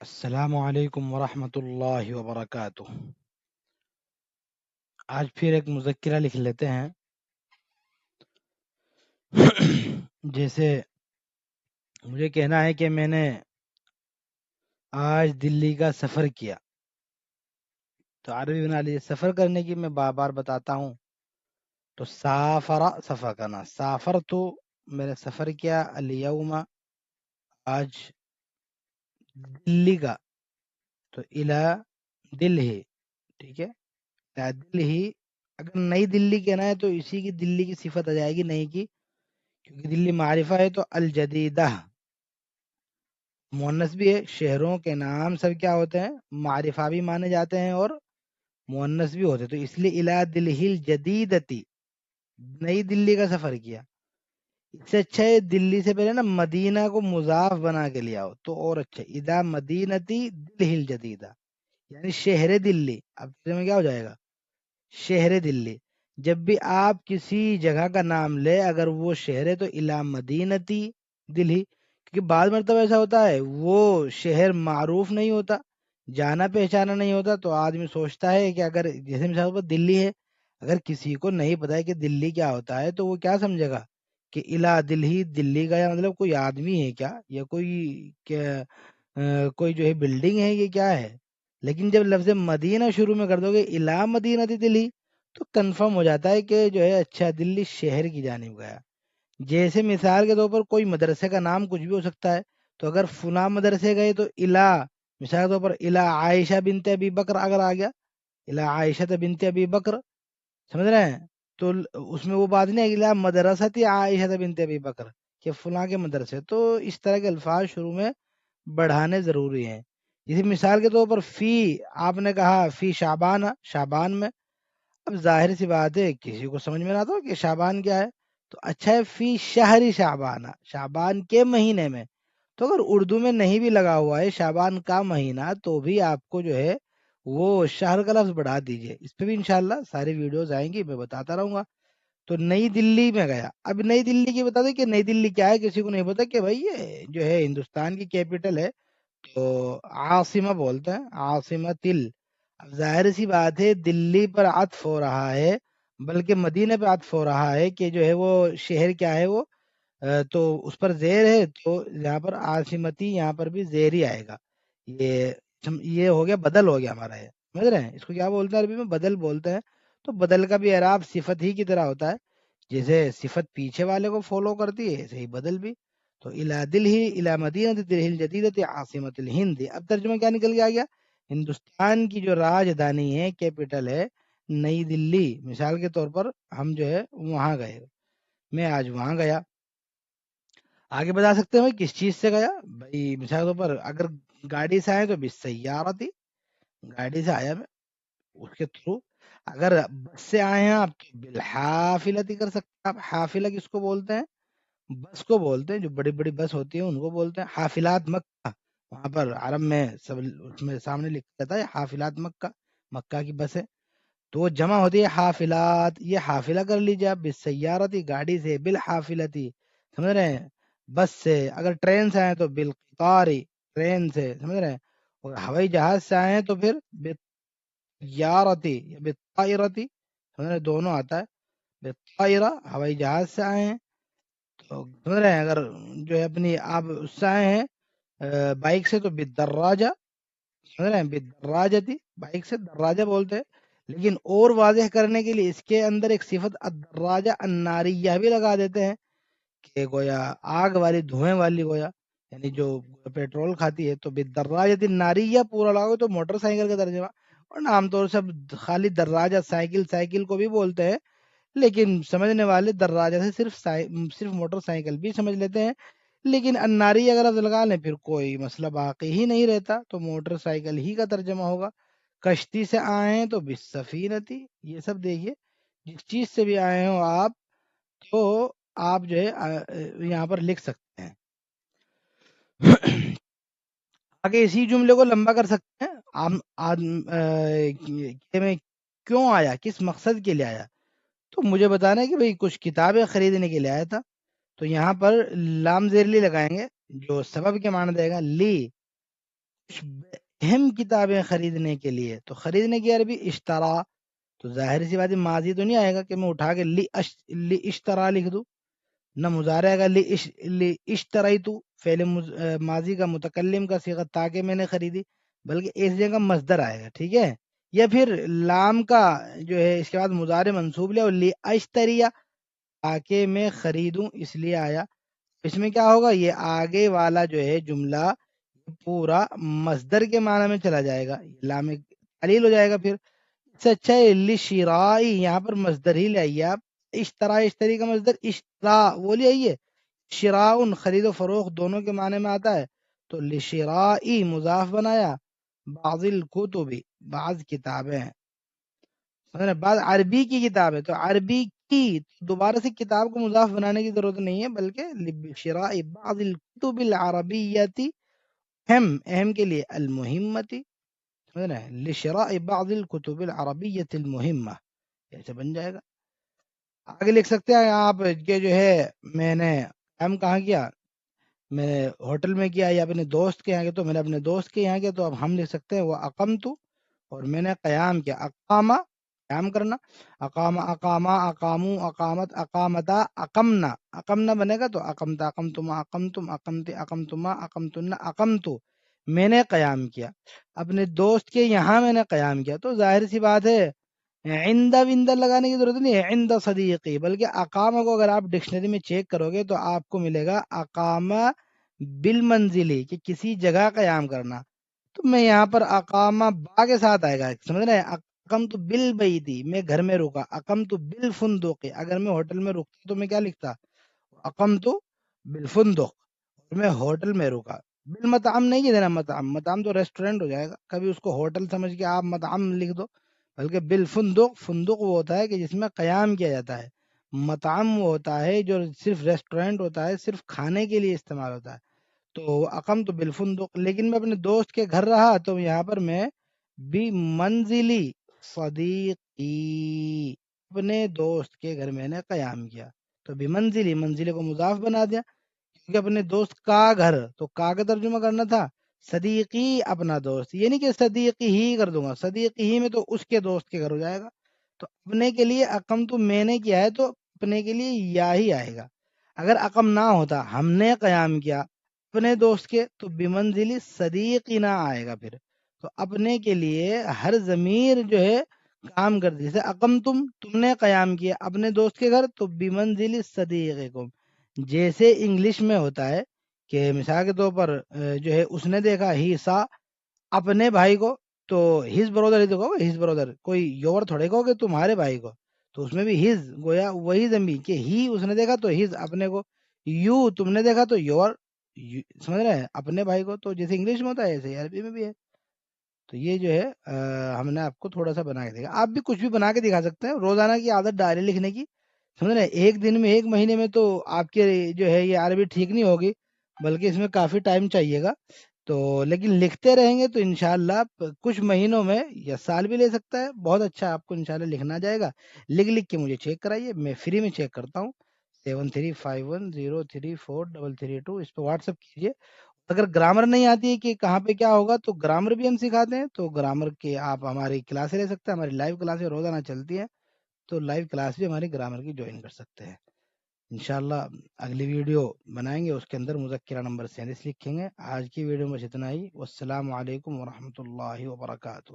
السلام علیکم ورحمۃ اللہ وبرکاتہ۔ آج پھر ایک مذکرہ لکھ لیتے ہیں۔ جیسے مجھے کہنا ہے کہ میں نے آج دلی کا سفر کیا، تو عربی بنا لیجیے۔ سفر کرنے کی میں بار بار بتاتا ہوں، تو سافرہ سفر کرنا، سافر تو میں نے سفر کیا، الیوم آج، دلی کا تو الا دلہی، ٹھیک ہے، الا دلہی۔ اگر نئی دلی کہنا ہے تو اسی کی دلی کی صفت آ جائے گی نئی کی، کیونکہ دلی معرفہ ہے تو الجدیدہ مؤنث بھی ہے۔ شہروں کے نام سب کیا ہوتے ہیں؟ معرفہ بھی مانے جاتے ہیں اور مؤنث بھی ہوتے ہیں، تو اس لیے الا دلہی الجدیدتی، نئی دلی کا سفر کیا۔ اس سے اچھا ہے دلی سے پہلے نا مدینہ کو مضاف بنا کے لیا ہو تو اور اچھا، اذا مدینتی دلہی الجدیدہ، یعنی شہر دلی۔ اب میں کیا ہو جائے گا؟ شہر دلی۔ جب بھی آپ کسی جگہ کا نام لے، اگر وہ شہر ہے تو الا مدینتی دلہی، کیونکہ بعض مرتبہ ایسا ہوتا ہے وہ شہر معروف نہیں ہوتا، جانا پہچانا نہیں ہوتا، تو آدمی سوچتا ہے کہ اگر جیسے مثال پر دلی ہے، اگر کسی کو نہیں پتا ہے کہ دلی کیا ہوتا ہے تو وہ کیا سمجھے گا کہ الا دلہی، دلی کا یا مطلب کوئی آدمی ہے کیا، یا کوئی جو ہے بلڈنگ ہے، یہ کیا ہے؟ لیکن جب لفظ مدینہ شروع میں کر دو گے الا مدینہ دلی، تو کنفرم ہو جاتا ہے کہ جو ہے اچھا دلی شہر کی جانب گیا۔ جیسے مثال کے طور پر کوئی مدرسے کا نام کچھ بھی ہو سکتا ہے، تو اگر فلاں مدرسے گئے تو الا، مثال کے طور پر الا عائشہ بنت ابی بکر اگر آ گیا، الا عائشہ بنت ابی بکر، سمجھ رہے ہیں؟ تو اس میں وہ بات نہیں ہے الا مدرسۃ عائشہ بنت ابی بکر کہ فلاں کے مدرسے، تو اس طرح کے الفاظ شروع میں بڑھانے ضروری ہیں۔ جیسے مثال کے طور پر فی، آپ نے کہا فی شعبان، شعبان میں، اب ظاہر سی بات ہے کسی کو سمجھ میں نہ آتا ہو کہ شعبان کیا ہے، تو اچھا ہے فی شہر شعبان، شعبان کے مہینے میں۔ تو اگر اردو میں نہیں بھی لگا ہوا ہے شعبان کا مہینہ، تو بھی آپ کو جو ہے وہ شہر کا لفظ بڑھا دیجئے۔ اس پہ بھی انشاءاللہ ساری ویڈیوز آئیں گی، میں بتاتا رہوں گا۔ تو نئی دلی میں گیا، اب نئی دلی کی بتا دیں کہ نئی دلی کیا ہے، کسی کو نہیں پتا کہ بھائی یہ جو ہے ہندوستان کی کیپٹل ہے، تو عاصمہ بولتے ہیں، عاصمہ تل۔ اب ظاہر سی بات ہے دلی پر عطف ہو رہا ہے، بلکہ مدینہ پہ عطف ہو رہا ہے کہ جو ہے وہ شہر کیا ہے وہ، تو اس پر زیر ہے، تو یہاں پر عاصمتی، یہاں پر بھی زیر ہی آئے گا۔ یہ ہو گیا، بدل ہو گیا ہمارا، یہ سمجھ رہے ہیں؟ اس کو کیا بولتے ہیں عربی میں؟ بدل بولتے ہیں۔ تو بدل کا بھی اعراب صفت ہی کی طرح ہوتا ہے، جیسے صفت پیچھے والے کو فالو کرتی ہے ایسے ہی بدل بھی۔ تو الا دلہی الا مدینہ دلہی الجدیدۃ عاصمۃ الہند، اب ترجمہ کیا نکل کے آ گیا؟ ہندوستان کی جو راجدھانی ہے، کیپٹل ہے نئی دلی۔ مثال کے طور پر ہم جو ہے وہاں گئے، میں آج وہاں گیا۔ آگے بتا سکتے ہیں بھائی کس چیز سے گیا؟ بھائی مثال کے طور پر اگر گاڑی سے آئے تو بالسیارتی، گاڑی سے آیا میں اس کے تھرو۔ اگر بس سے آئے ہیں آپ تو بالحافلتی کر سکتے ہیں آپ۔ حافلہ کس کو بولتے ہیں؟ بس کو بولتے ہیں، جو بڑی بڑی بس ہوتی ہیں ان کو بولتے ہیں حافلات مکہ۔ وہاں پر عرب میں سب اس میں سامنے لکھا جاتا ہے حافلات مکہ، مکہ کی بس ہے، تو وہ جمع ہوتی ہے حافلات۔ یہ حافلہ کر لیجیے آپ، بالسیارتی گاڑی سے، بالحافلتی سمجھ رہے ہیں بس سے۔ اگر ٹرین سے آئے تو بالقطاری ٹرین سے، سمجھ رہے ہیں؟ اور ہوائی جہاز سے آئے ہیں تو پھر بالطیارتی یا بالطائرتی، سمجھ رہے ہیں؟ دونوں آتا ہے، بالطائرہ ہوائی جہاز سے آئے ہیں تو سمجھ رہے ہیں، اگر جو ہے اپنی آپ اس سے آئے ہیں بائک سے تو بالدراجہ، سمجھ رہے ہیں؟ بالدراجتی، بائک سے دراجہ بولتے ہیں۔ لیکن اور واضح کرنے کے لیے اس کے اندر ایک صفت الدراجہ الناریہ بھی لگا دیتے ہیں کہ گویا آگ والی، دھوئیں والی گویا، یعنی جو پیٹرول کھاتی ہے۔ تو بالدراجۃ الناریہ پورا لگاؤ تو موٹر سائیکل کا ترجمہ، اور عام طور سے خالی دراجہ سائیکل، سائیکل کو بھی بولتے ہیں، لیکن سمجھنے والے دراجہ سے صرف موٹر سائیکل بھی سمجھ لیتے ہیں۔ لیکن اناری اگر آپ لگا لیں پھر کوئی مسئلہ باقی ہی نہیں رہتا، تو موٹر سائیکل ہی کا ترجمہ ہوگا۔ کشتی سے آئے ہیں تو بالسفینتی، یہ سب دیکھیے جس چیز سے بھی آئے ہوں آپ، تو آپ جو ہے یہاں پر لکھ سکتے ہیں۔ آگے اسی جملے کو لمبا کر سکتے ہیں، کہ میں کیوں آیا، کس مقصد کے لیے آیا؟ تو مجھے بتانا ہے کہ بھئی کچھ کتابیں خریدنے کے لیے آیا تھا، تو یہاں پر لام زیر لی لگائیں گے جو سبب کے معنی دے گا، لی کچھ اہم کتابیں خریدنے کے لیے، تو خریدنے کی عربی اشترا، تو ظاہر سی بات ہے ماضی تو نہیں آئے گا کہ میں اٹھا کے لی اشترا لکھ دوں، نہ مضارع آئے گا لی اشتریتو، فعل ماضی کا متکلم کا صیغہ تاکہ میں نے خریدی، بلکہ اس جگہ مصدر آئے گا، ٹھیک ہے؟ یا پھر لام کا جو ہے اس کے بعد مضارع منصوب لیا اور لی اشتریا، تاکہ میں خریدوں اس لیے آیا، اس میں کیا ہوگا، یہ آگے والا جو ہے جملہ پورا مصدر کے معنی میں چلا جائے گا، لام تعلیل ہو جائے گا، پھر اس سے اچھا ہے لشرائی، یہاں پر مصدر ہی لے آئیے آپ، اشترا اشتری کا مصدر اشترا وہ لے آئیے، شراء خرید و فروخت دونوں کے معنی میں آتا ہے، تو لشرائی مضاف بنایا، بعض الکتب بعض کتابیں، بعض عربی کی کتاب ہے تو عربی کی، دوبارہ سے کتاب کو مضاف بنانے کی ضرورت نہیں ہے، بلکہ شراء بعض الکتب العربیتی، اہم کے لیے المہمتی، لشراء بعض الکتب العربیت المہمہ، ایسے بن جائے گا۔ آگے لکھ سکتے ہیں آپ کہ جو ہے میں نے کام کہاں کیا، میں نے ہوٹل میں کیا یا اپنے دوست کے یہاں کیا، تو میں نے اپنے دوست کے یہاں کیا، تو اب ہم لکھ سکتے ہیں وہ اقمتو، اور میں نے قیام کیا، اقامہ قیام کرنا، اقام اقامہ اقامو اقامت اقامتا اقمنا، اقمنا بنے گا تو اقمتا اقمتما اقمتم اقمت اقمتما اقمتن اقمتو، میں نے قیام کیا، اپنے دوست کے یہاں میں نے قیام کیا، تو ظاہر سی بات ہے عندہ وندہ لگانے کی ضرورت نہیں ہے، عند صدیقی، بلکہ اقامہ کو اگر آپ ڈکشنری میں چیک کرو گے تو آپ کو ملے گا اقامہ بالمنزلی، کہ کسی جگہ قیام کرنا، تو میں یہاں پر اقامہ با کے ساتھ آئے گا، سمجھ رہے ہیں، اقمت بالبیتی میں گھر میں رکا، اقمت بالفندق اگر میں ہوٹل میں رکتا تو میں کیا لکھتا، اقمت بالفندق، میں ہوٹل میں رکا، بالمطعم نہیں ہے دینا، مطعم مطعم تو ریسٹورینٹ ہو جائے گا، کبھی اس کو ہوٹل سمجھ کے آپ مطعم لکھ دو، بلکہ بالفندق، فندق وہ ہوتا ہے کہ جس میں قیام کیا جاتا ہے، مطعم وہ ہوتا ہے جو صرف ریسٹورینٹ ہوتا ہے، صرف کھانے کے لیے استعمال ہوتا ہے، تو اقمت بالفندق، لیکن میں اپنے دوست کے گھر رہا تو یہاں پر میں بھی منزلی صدیقی، اپنے دوست کے گھر میں نے قیام کیا، تو بھی منزلی، منزلی کو مضاف بنا دیا، کیونکہ اپنے دوست کا گھر، تو کا ترجمہ کرنا تھا صدیقی اپنا دوست، یہ نہیں کہ صدیقی ہی کر دوں گا، صدیقی ہی میں تو اس کے دوست کے گھر ہو جائے گا، تو اپنے کے لیے اقم تو میں نے کیا ہے تو اپنے کے لیے یا ہی آئے گا، اگر اقم نہ ہوتا ہم نے قیام کیا اپنے دوست کے تو بمنزلی صدیقی نہ آئے گا، پھر تو اپنے کے لیے ہر ضمیر جو ہے کام کر دی، جیسے اقم تم نے قیام کیا اپنے دوست کے گھر تو بمنزل صدیقکم، جیسے انگلش میں ہوتا ہے کہ مثال کے طور پر جو ہے اس نے دیکھا ہی سا اپنے بھائی کو، تو ہز برادر ہی دیکھو ہز برادر، کوئی یور تھوڑے کہو کہ تمہارے بھائی کو، تو اس میں بھی ہز گویا وہی ضمیر کہ ہی اس نے دیکھا تو ہز اپنے کو، یو تم نے دیکھا تو یور سمجھ رہے ہیں اپنے بھائی کو، تو جیسے انگلش میں ہوتا ہے ایسے عربی میں بھی ہے، تو یہ جو ہے ہم نے آپ کو تھوڑا سا بنا کے دکھا، آپ بھی کچھ بھی بنا کے دکھا سکتے ہیں، روزانہ کی عادت ڈائری لکھنے کی، سمجھ رہے ہیں، ایک دن میں ایک مہینے میں تو آپ کے جو ہے یہ عربی ٹھیک نہیں ہوگی، بلکہ اس میں کافی ٹائم چاہیے گا، تو لیکن لکھتے رہیں گے تو انشاءاللہ کچھ مہینوں میں یا سال بھی لے سکتا ہے، بہت اچھا آپ کو انشاءاللہ لکھنا جائے گا، لکھ کے مجھے چیک کرائیے، میں فری میں چیک کرتا ہوں، 7351034332 اس پہ واٹس ایپ کیجیے، اگر گرامر نہیں آتی ہے کہ کہاں پہ کیا ہوگا تو گرامر بھی ہم سکھاتے ہیں، تو گرامر کے آپ ہماری کلاسیں لے سکتے ہیں، ہماری لائیو کلاسیں روزانہ چلتی ہیں، تو لائیو کلاس بھی ہماری گرامر کی جوائن کر سکتے ہیں، انشاءاللہ اگلی ویڈیو بنائیں گے اس کے اندر مذکرہ نمبر 37 لکھیں گے، آج کی ویڈیو میں بس اتنا ہی، والسلام علیکم ورحمۃ اللہ وبرکاتہ۔